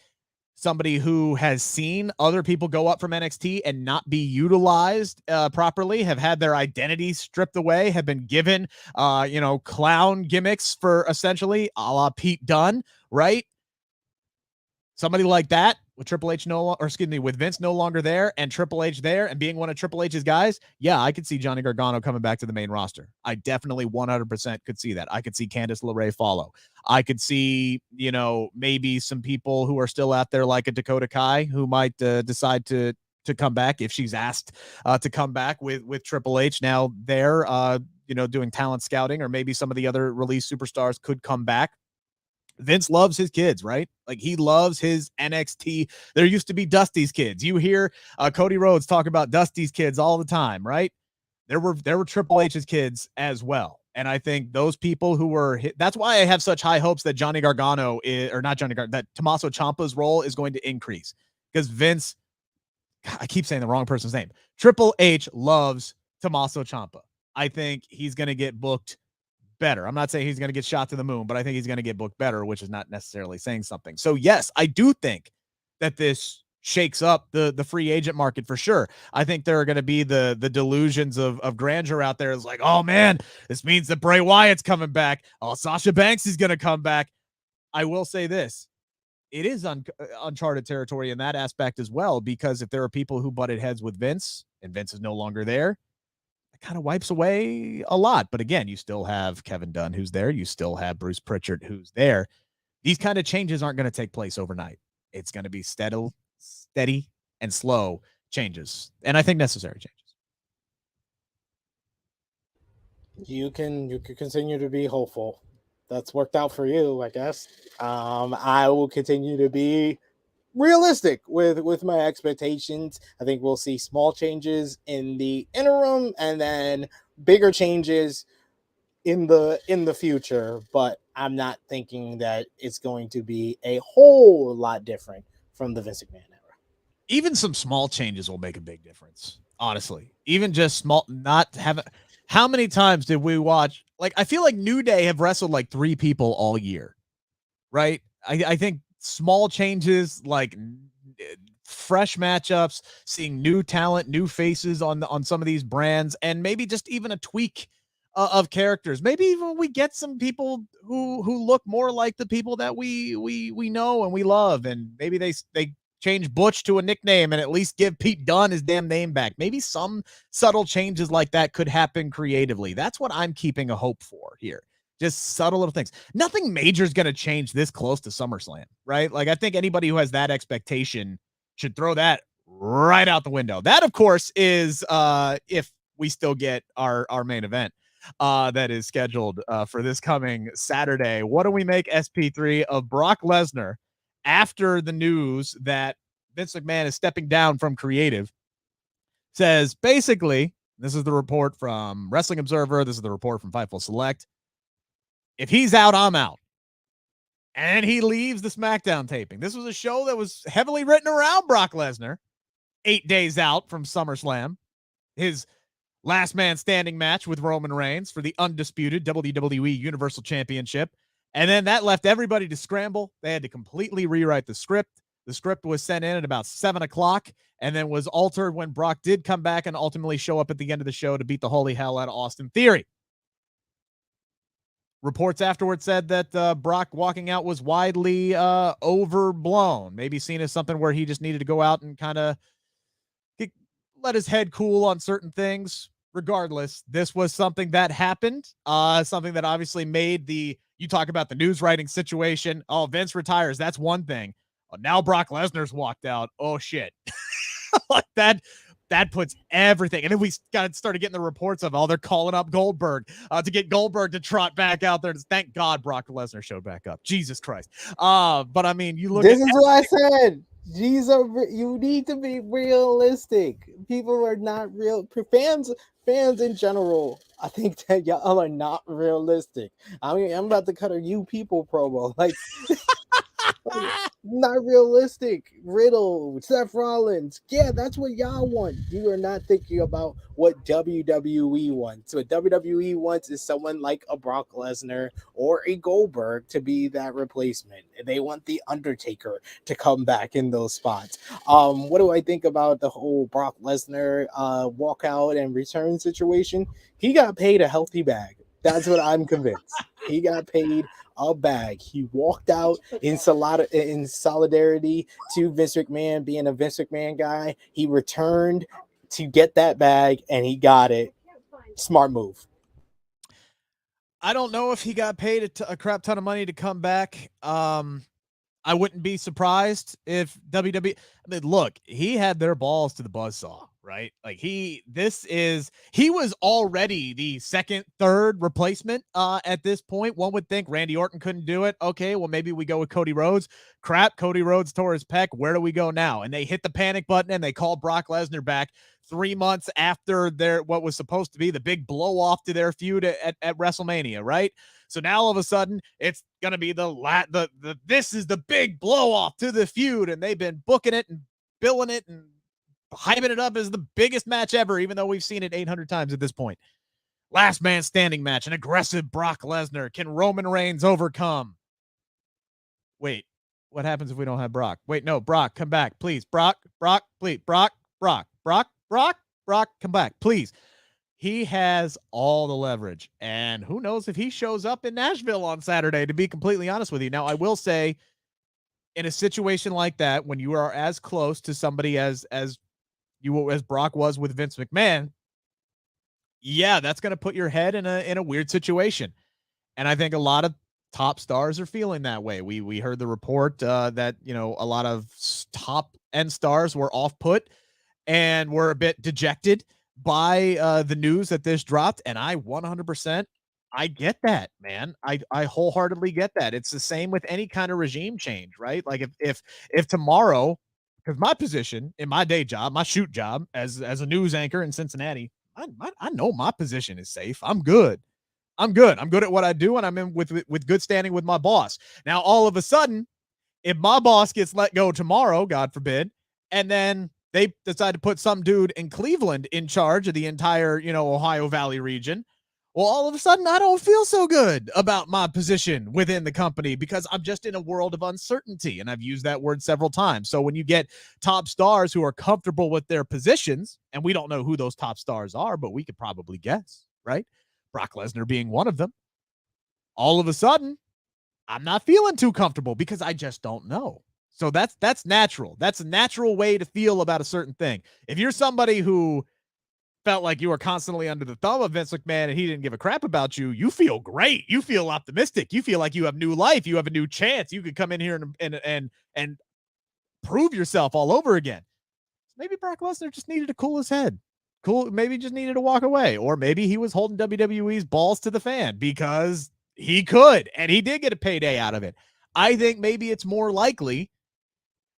B: Somebody who has seen other people go up from NXT and not be utilized properly, have had their identity stripped away, have been given, clown gimmicks for essentially a la Pete Dunne, right? Somebody like that with with Vince no longer there and Triple H there and being one of Triple H's guys. Yeah, I could see Johnny Gargano coming back to the main roster. I definitely 100% could see that. I could see Candice LeRae follow. I could see, maybe some people who are still out there like a Dakota Kai who might decide to come back if she's asked to come back with Triple H now there, doing talent scouting, or maybe some of the other release superstars could come back. Vince loves his kids, right? Like, he loves his NXT. There used to be Dusty's kids. You hear Cody Rhodes talk about Dusty's kids all the time, right? There were Triple H's kids as well. And I think those people who were that's why I have such high hopes that that Tommaso Ciampa's role is going to increase, because Vince, I keep saying the wrong person's name. Triple H loves Tommaso Ciampa. I think he's going to get booked better. I'm not saying he's going to get shot to the moon, but I think he's going to get booked better, which is not necessarily saying something. So yes, I do think that this shakes up the free agent market for sure. I think there are going to be the delusions of grandeur out there. It's like, oh man, this means that Bray Wyatt's coming back. Oh, Sasha Banks is going to come back. I will say this. It is uncharted territory in that aspect as well, because if there are people who butted heads with Vince and Vince is no longer there, kind of wipes away a lot. But again, you still have Kevin Dunn who's there. You still have Bruce Pritchard who's there. These kind of changes aren't going to take place overnight. It's going to be steady and slow changes, and I think necessary changes.
C: You can continue to be hopeful. That's worked out for you, I guess. I will continue to be realistic with my expectations. I think we'll see small changes in the interim and then bigger changes in the future, but I'm not thinking that it's going to be a whole lot different from the Vince McMahon era.
B: Even some small changes will make a big difference, honestly. Even just small, not having How many times did we watch? Like, I feel like New Day have wrestled like 3 people all year, right? I think small changes, like fresh matchups, seeing new talent, new faces on some of these brands, and maybe just even a tweak of characters. Maybe even we get some people who look more like the people that we know and we love, and maybe they change Butch to a nickname and at least give Pete Dunne his damn name back. Maybe some subtle changes like that could happen creatively. That's what I'm keeping a hope for here. Just subtle little things. Nothing major is going to change this close to SummerSlam, right? Like, I think anybody who has that expectation should throw that right out the window. That, of course, is if we still get our main event that is scheduled for this coming Saturday. What do we make, SP3, of Brock Lesnar after the news that Vince McMahon is stepping down from creative? Says basically, this is the report from Wrestling Observer, this is the report from Fightful Select, if he's out, I'm out. And he leaves the SmackDown taping. This was a show that was heavily written around Brock Lesnar, 8 days out from SummerSlam, his last man standing match with Roman Reigns for the undisputed WWE Universal Championship. And then that left everybody to scramble. They had to completely rewrite the script. The script was sent in at about 7 o'clock and then was altered when Brock did come back and ultimately show up at the end of the show to beat the holy hell out of Austin Theory. Reports afterwards said that Brock walking out was widely overblown, maybe seen as something where he just needed to go out and kind of let his head cool on certain things. Regardless, this was something that happened, something that obviously made you talk about the news writing situation. Oh, Vince retires. That's one thing. Oh, now Brock Lesnar's walked out. Oh, shit. Like that puts everything. And then we started getting the reports of, they're calling up Goldberg to get Goldberg to trot back out there. Thank God Brock Lesnar showed back up. Jesus Christ. But I mean, you look
C: this is what I said. You need to be realistic. People are not real. Fans in general, I think that y'all are not realistic. I mean, I'm about to cut a "You People" promo. Like, not realistic. Riddle, Seth Rollins. Yeah, that's what y'all want. You are not thinking about what WWE wants. What WWE wants is someone like a Brock Lesnar or a Goldberg to be that replacement. They want the Undertaker to come back in those spots. What do I think about the whole Brock Lesnar walkout and return situation? He got paid a healthy bag. That's what I'm convinced. He got paid a bag. He walked out in solidarity to Vince McMahon, being a Vince McMahon guy. He returned to get that bag, and he got it. Smart move.
B: I don't know if he got paid a crap ton of money to come back. I wouldn't be surprised if WWE. I mean, look, he had their balls to the buzzsaw, right? Like he was already the second, third replacement at this point. One would think Randy Orton couldn't do it. Okay, well, maybe we go with Cody Rhodes. Crap, Cody Rhodes tore his pec. Where do we go now? And they hit the panic button and they called Brock Lesnar back 3 months after what was supposed to be the big blow off to their feud at WrestleMania, right? So now all of a sudden it's going to be this is the big blow off to the feud. And they've been booking it and billing it and hyping it up as the biggest match ever, even though we've seen it 800 times at this point. Last man standing match, an aggressive Brock Lesnar. Can Roman Reigns overcome? Wait, what happens if we don't have Brock? Wait, no, Brock, come back, please. Brock, please. Brock, come back, please. He has all the leverage, and who knows if he shows up in Nashville on Saturday, to be completely honest with you. Now, I will say, in a situation like that, when you are as close to somebody as Brock was with Vince McMahon, yeah, that's going to put your head in a weird situation. And I think a lot of top stars are feeling that way. We heard the report that, a lot of top end stars were off put and were a bit dejected by the news that this dropped. And I 100%, I get that, man. I wholeheartedly get that. It's the same with any kind of regime change, right? Like if tomorrow, because my position in my day job, my shoot job as a news anchor in Cincinnati, I know my position is safe. I'm good. I'm good at what I do, and I'm in with good standing with my boss. Now, all of a sudden, if my boss gets let go tomorrow, God forbid, and then they decided to put some dude in Cleveland in charge of the entire, Ohio Valley region. Well, all of a sudden, I don't feel so good about my position within the company because I'm just in a world of uncertainty. And I've used that word several times. So when you get top stars who are comfortable with their positions, and we don't know who those top stars are, but we could probably guess, right? Brock Lesnar being one of them. All of a sudden, I'm not feeling too comfortable because I just don't know. So that's natural. That's a natural way to feel about a certain thing. If you're somebody who felt like you were constantly under the thumb of Vince McMahon and he didn't give a crap about you, you feel great. You feel optimistic. You feel like you have new life. You have a new chance. You could come in here and prove yourself all over again. Maybe Brock Lesnar just needed to cool his head. Maybe just needed to walk away. Or maybe he was holding WWE's balls to the fan because he could, and he did get a payday out of it. I think maybe it's more likely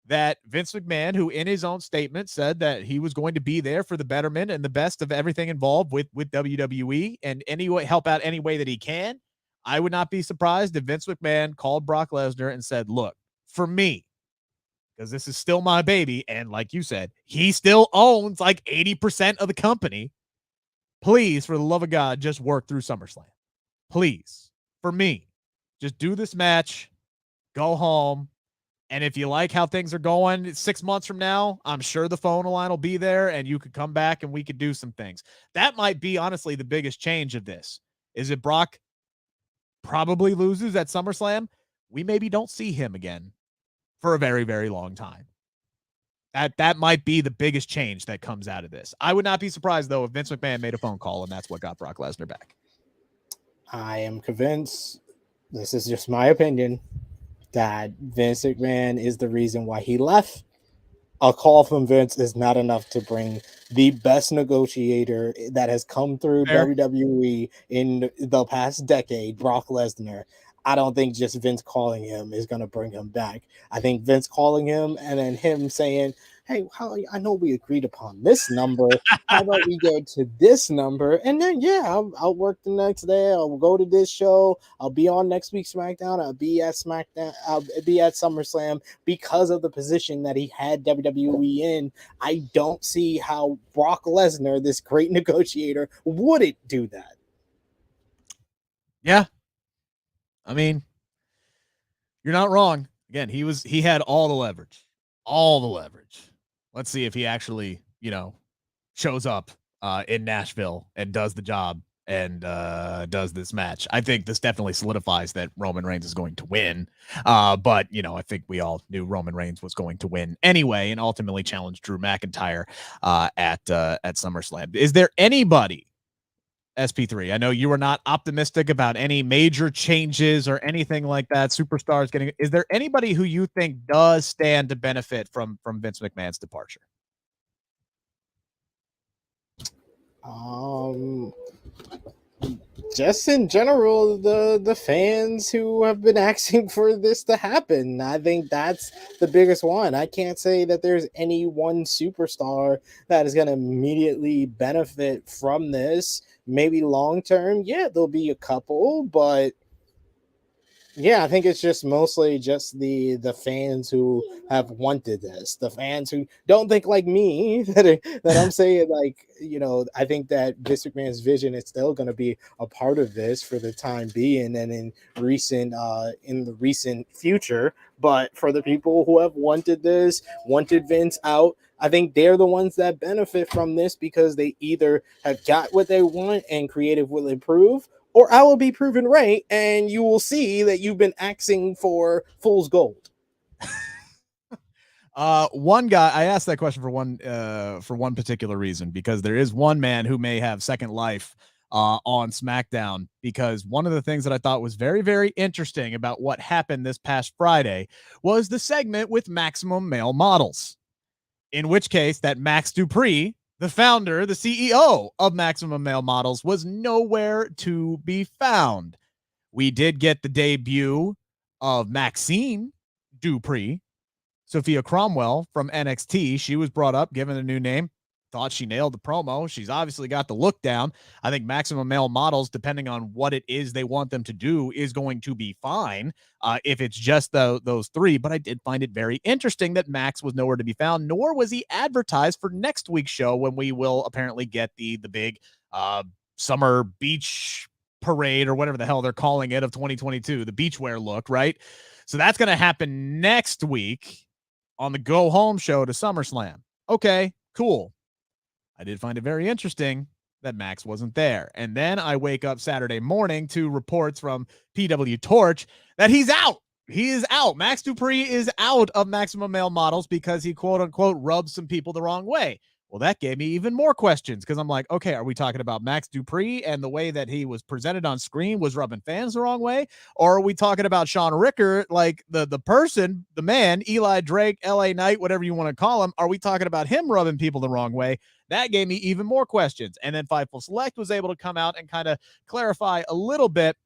B: that Vince McMahon, who in his own statement said that he was going to be there for the betterment and the best of everything involved with WWE and help out any way that he can. I would not be surprised if Vince McMahon called Brock Lesnar and said, look, for me, because this is still my baby, and like you said, he still owns like 80% of the company. Please, for the love of God, just work through SummerSlam. Please, for me, just do this match, go home. And if you like how things are going 6 months from now, I'm sure the phone line will be there and you could come back and we could do some things. That might be, honestly, the biggest change of this. Is it Brock probably loses at SummerSlam? We maybe don't see him again for a very, very long time. That might be the biggest change that comes out of this. I would not be surprised, though, if Vince McMahon made a phone call and that's what got Brock Lesnar back.
C: I am convinced, this is just my opinion, that Vince McMahon is the reason why he left. A call from Vince is not enough to bring the best negotiator that has come through WWE in the past decade, Brock Lesnar. I don't think just Vince calling him is going to bring him back. I think Vince calling him and then him saying, hey, I know we agreed upon this number. How about we go to this number? And then, I'll work the next day. I'll go to this show. I'll be on next week's SmackDown. I'll be at SmackDown. I'll be at SummerSlam because of the position that he had WWE in. I don't see how Brock Lesnar, this great negotiator, wouldn't do that.
B: Yeah. I mean, you're not wrong. Again, he had all the leverage. All the leverage. Let's see if he actually, shows up in Nashville and does the job and does this match. I think this definitely solidifies that Roman Reigns is going to win. But, I think we all knew Roman Reigns was going to win anyway and ultimately challenge Drew McIntyre at SummerSlam. Is there anybody, SP3, I know you were not optimistic about any major changes or anything like that, superstars getting, is there anybody who you think does stand to benefit from Vince McMahon's departure?
C: Just in general, the fans who have been asking for this to happen. I think that's the biggest one. I can't say that there's any one superstar that is going to immediately benefit from this. Maybe long term, there'll be a couple, but I think it's just mostly just the fans who have wanted this, the fans who don't think like me that I'm saying, like, I think that Vince McMahon's vision is still going to be a part of this for the time being and in the recent future. But for the people who have wanted this, wanted Vince out, I think they're the ones that benefit from this because they either have got what they want and creative will improve, or I will be proven right, and you will see that you've been asking for fool's gold.
B: One guy, I asked that question for one particular reason, because there is one man who may have second life on SmackDown, because one of the things that I thought was very, very interesting about what happened this past Friday was the segment with Maximum Male Models, in which case that Max Dupree, the founder, the CEO of Maximum Male Models, was nowhere to be found. We did get the debut of Maxine Dupree, Sophia Cromwell from NXT. She was brought up, given a new name. thought she nailed the promo. She's obviously got the look down. I think Maximum Male Models, depending on what it is they want them to do, is going to be fine if it's just those three. But I did find it very interesting that Max was nowhere to be found, nor was he advertised for next week's show when we will apparently get the big summer beach parade or whatever the hell they're calling it of 2022, the beachwear look, right? So that's going to happen next week on the Go Home show to SummerSlam. Okay, cool. I did find it very interesting that Max wasn't there. And then I wake up Saturday morning to reports from PW Torch that he's out. He is out. Max Dupree is out of Maximum Male Models because he, quote unquote, rubbed some people the wrong way. Well, that gave me even more questions because I'm like, okay, are we talking about Max Dupree and the way that he was presented on screen was rubbing fans the wrong way? Or are we talking about Sean Ricker, like the person, the man, Eli Drake, LA Knight, whatever you want to call him? Are we talking about him rubbing people the wrong way? That gave me even more questions. And then Fightful Select was able to come out and kind of clarify a little bit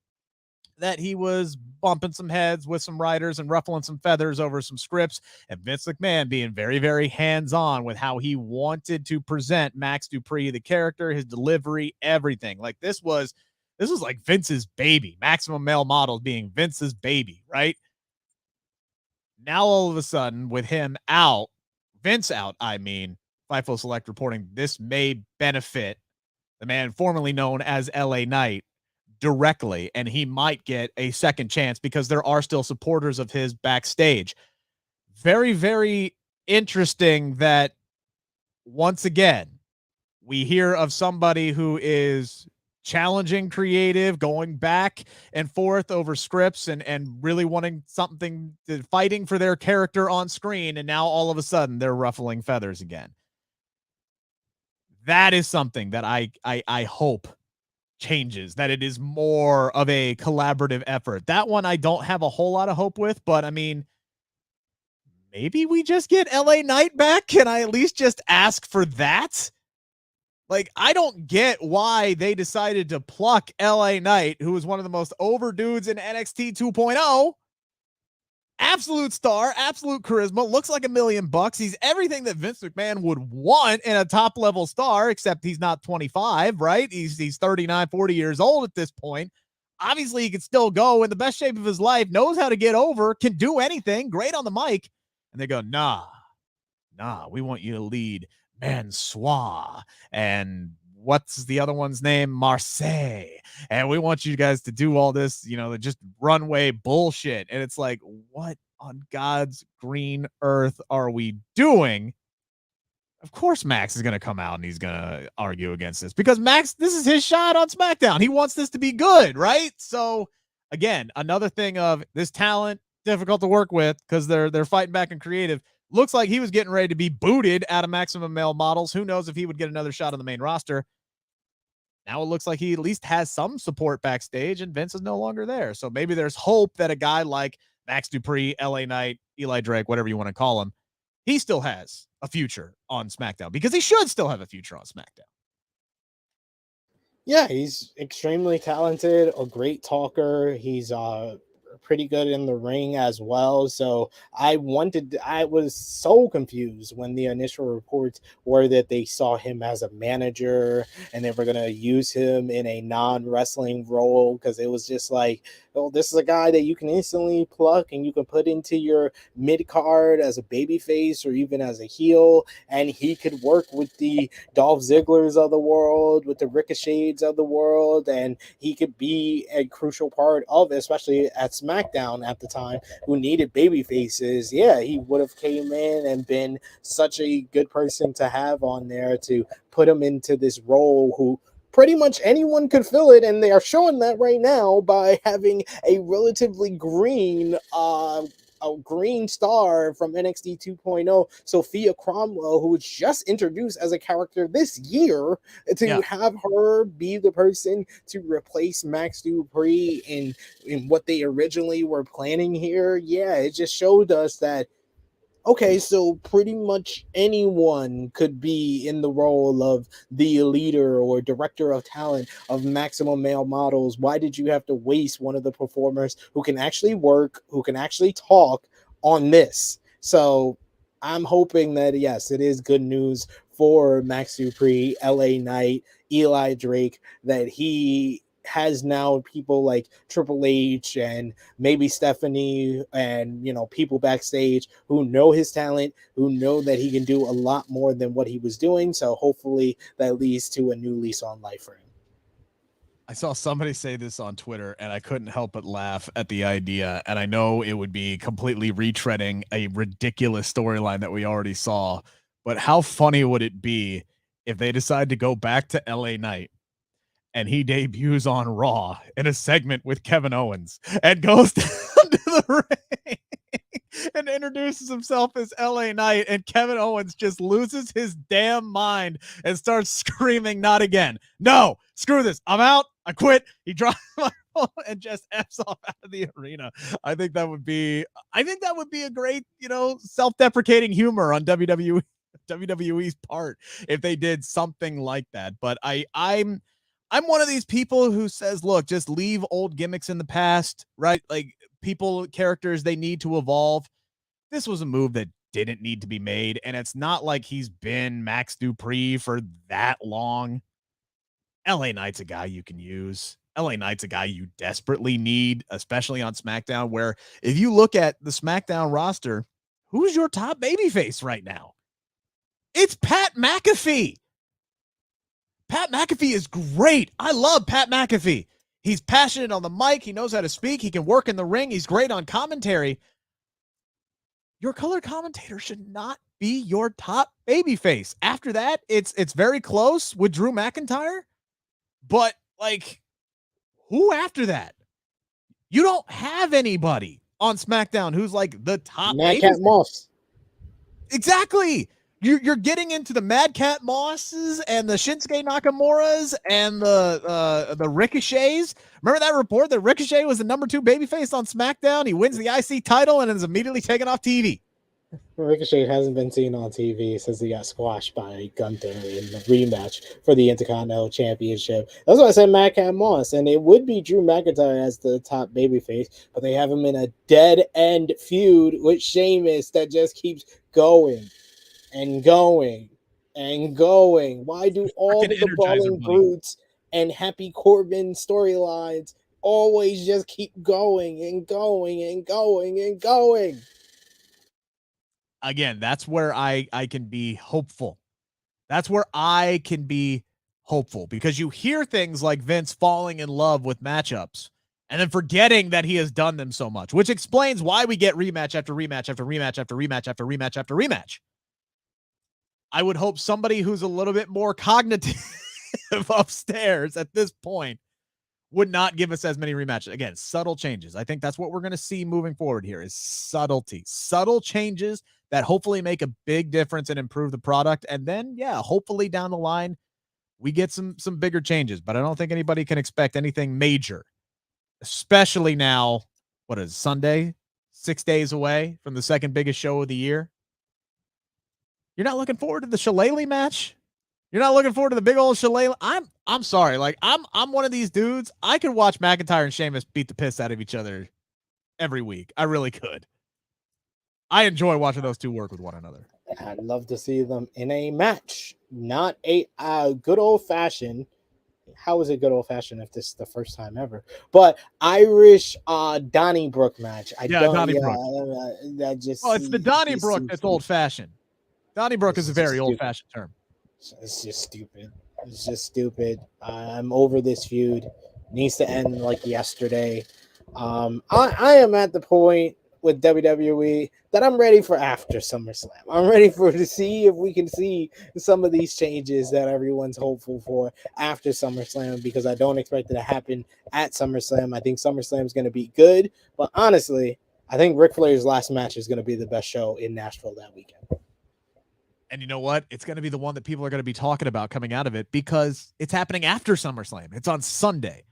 B: that he was bumping some heads with some writers and ruffling some feathers over some scripts, and Vince McMahon being very, very hands-on with how he wanted to present Max Dupree, the character, his delivery, everything. Like this was like Vince's baby. Maximum Male Models being Vince's baby, right? Now all of a sudden, with him out, Vince out, I mean, Fightful Select reporting this may benefit the man formerly known as LA Knight directly, and he might get a second chance because there are still supporters of his backstage. Very, very interesting that once again, we hear of somebody who is challenging creative, going back and forth over scripts and really wanting something, fighting for their character on screen, and now all of a sudden they're ruffling feathers again. That is something that I hope changes, that it is more of a collaborative effort. That one I don't have a whole lot of hope with, but I mean, maybe we just get LA Knight back. Can I at least just ask for that? Like, I don't get why they decided to pluck LA Knight, who was one of the most over dudes in NXT 2.0. Absolute star, absolute charisma, looks like $1 million. He's everything that Vince McMahon would want in a top level star, except he's not 25, right? He's 39, 40 years old at this point. Obviously, he can still go in the best shape of his life, knows how to get over, can do anything, great on the mic. And they go, nah, we want you to lead Mansoir and what's the other one's name? Marseille. And we want you guys to do all this, just runway bullshit. And it's like, what on God's green earth are we doing? Of course, Max is going to come out and he's going to argue against this because Max, this is his shot on SmackDown. He wants this to be good, right? So again, another thing of this talent, difficult to work with because they're fighting back in creative. Looks like he was getting ready to be booted out of Maximum Male Models. Who knows if he would get another shot on the main roster. Now it looks like he at least has some support backstage and Vince is no longer there. So maybe there's hope that a guy like Max Dupree, LA Knight, Eli Drake, whatever you want to call him, he still has a future on SmackDown because he should still have a future on SmackDown.
C: Yeah, he's extremely talented, a great talker. He's pretty good in the ring as well. So I was so confused when the initial reports were that they saw him as a manager and they were going to use him in a non-wrestling role, because it was just like, oh, this is a guy that you can instantly pluck and you can put into your mid card as a babyface or even as a heel, and he could work with the Dolph Zigglers of the world, with the Ricochets of the world, and he could be a crucial part of it, especially at SmackDown at the time, who needed baby faces. Yeah, he would have came in and been such a good person to have on there to put him into this role, who pretty much anyone could fill it, and they are showing that right now by having a relatively green a green star from NXT 2.0, Sophia Cromwell, who was just introduced as a character this year, to have her be the person to replace Max Dupree in what they originally were planning here. Yeah, it just showed us that, okay, so pretty much anyone could be in the role of the leader or director of talent of Maximum Male Models. Why did you have to waste one of the performers who can actually work, who can actually talk on this? So I'm hoping that, yes, it is good news for Max Dupree, LA Knight, Eli Drake, that he has now people like Triple H and maybe Stephanie and, people backstage who know his talent, who know that he can do a lot more than what he was doing. So hopefully that leads to a new lease on life for him.
B: I saw somebody say this on Twitter, and I couldn't help but laugh at the idea. And I know it would be completely retreading a ridiculous storyline that we already saw. But how funny would it be if they decide to go back to LA Knight and he debuts on Raw in a segment with Kevin Owens and goes down to the ring and introduces himself as LA Knight, and Kevin Owens just loses his damn mind and starts screaming, "Not again. No, screw this. I'm out. I quit." He drops my phone and just F's off out of the arena. I think that would be a great, self-deprecating humor on WWE's part if they did something like that. But I'm one of these people who says, look, just leave old gimmicks in the past, right? Like, characters, they need to evolve. This was a move that didn't need to be made, and it's not like he's been Max Dupree for that long. LA Knight's a guy you can use. LA Knight's a guy you desperately need, especially on SmackDown, where if you look at the SmackDown roster, who's your top babyface right now? It's Pat McAfee. Pat McAfee is great. I love Pat McAfee. He's passionate on the mic. He knows how to speak. He can work in the ring. He's great on commentary. Your color commentator should not be your top babyface. After that, it's very close with Drew McIntyre. But, like, who after that? You don't have anybody on SmackDown who's like the top
C: Madcap Moss.
B: Exactly. You're getting into the Madcap Mosses and the Shinsuke Nakamuras and the Ricochets. Remember that report that Ricochet was the number 2 babyface on SmackDown? He wins the IC title and is immediately taken off TV.
C: Ricochet hasn't been seen on TV since he got squashed by Gunther in the rematch for the Intercontinental Championship. That's why I said Madcap Moss, and it would be Drew McIntyre as the top babyface, but they have him in a dead-end feud with Sheamus that just keeps going and going and going. Why do all the Brawling Brutes and Happy Corbin storylines always just keep going and going and going and going?
B: Again, that's where I can be hopeful. That's where I can be hopeful, because you hear things like Vince falling in love with matchups and then forgetting that he has done them so much, which explains why we get rematch after rematch after rematch after rematch after rematch after rematch. I would hope somebody who's a little bit more cognitive upstairs at this point would not give us as many rematches. Again, subtle changes. I think that's what we're going to see moving forward here is subtlety. Subtle changes that hopefully make a big difference and improve the product. And then, hopefully down the line, we get some bigger changes. But I don't think anybody can expect anything major, especially now, what is Sunday? 6 days away from the second biggest show of the year. You're not looking forward to the Shillelagh match? You're not looking forward to the big old Shillelagh? I'm sorry. Like, I'm one of these dudes. I could watch McIntyre and Sheamus beat the piss out of each other every week. I really could. I enjoy watching those two work with one another.
C: I'd love to see them in a match, not a good old-fashioned. How is it good old-fashioned if this is the first time ever? But Irish Donnybrook match.
B: Donnybrook. It's the Donnybrook that's
C: stupid.
B: old-fashioned. Donnybrook is a very old-fashioned term.
C: It's just stupid. It's just stupid. I'm over this feud. It needs to end like yesterday. I am at the point with WWE that I'm ready for after SummerSlam. I'm ready to see if we can see some of these changes that everyone's hopeful for after SummerSlam, because I don't expect it to happen at SummerSlam. I think SummerSlam is going to be good, but honestly, I think Ric Flair's last match is going to be the best show in Nashville that weekend.
B: And you know what? It's going to be the one that people are going to be talking about coming out of it, because it's happening after SummerSlam. It's on Sunday.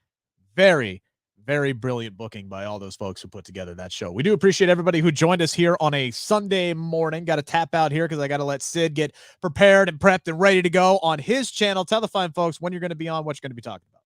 B: Very, very brilliant booking by all those folks who put together that show. We do appreciate everybody who joined us here on a Sunday morning. Got to tap out here because I got to let Sid get prepared and prepped and ready to go on his channel. Tell the fine folks when you're going to be on, what you're going to be talking about.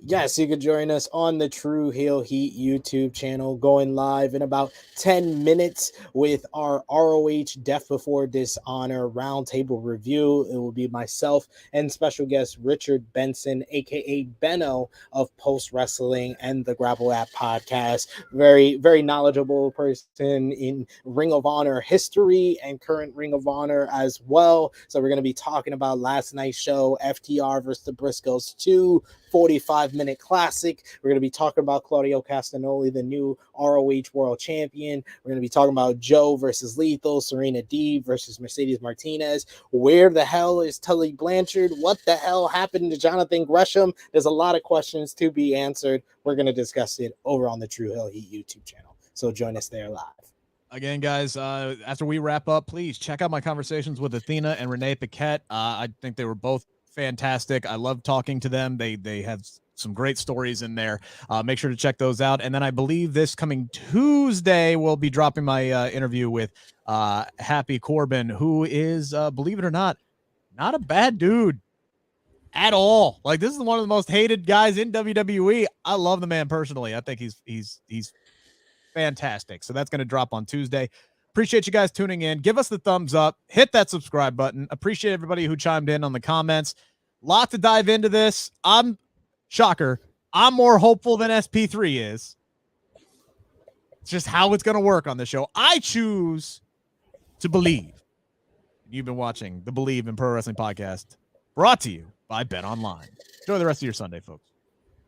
C: Yes, you can join us on the True Heel Heat YouTube channel, going live in about 10 minutes with our ROH Death Before Dishonor roundtable review. It will be myself and special guest Richard Benson, aka Benno of Post Wrestling and the Grapple App podcast. Very, very knowledgeable person in Ring of Honor history and current Ring of Honor as well. So we're going to be talking about last night's show, FTR versus the Briscoes 2. 45-minute classic. We're going to be talking about Claudio Castagnoli, the new ROH World Champion. We're going to be talking about Joe versus Lethal, Serena Deeb versus Mercedes Martinez. Where the hell is Tully Blanchard? What the hell happened to Jonathan Gresham? There's a lot of questions to be answered. We're going to discuss it over on the True Heel Heat YouTube channel. So join us there live.
B: Again, guys, after we wrap up, please check out my conversations with Athena and Renee Paquette. I think they were both fantastic. I love talking to them. They have some great stories in there. Make sure to check those out. And then I Bleav this coming Tuesday we'll be dropping my interview with Happy Corbin, who is, believe it or not a bad dude at all. Like, this is one of the most hated guys in WWE. I love the man personally. I think he's fantastic. So that's going to drop on Tuesday. Appreciate you guys tuning in. Give us the thumbs up. Hit that subscribe button. Appreciate everybody who chimed in on the comments. Lot to dive into this. I'm more hopeful than SP3 is. It's just how it's going to work on the show. I choose to Bleav. You've been watching the Bleav in Pro Wrestling podcast, brought to you by Bet Online. Enjoy the rest of your Sunday, folks.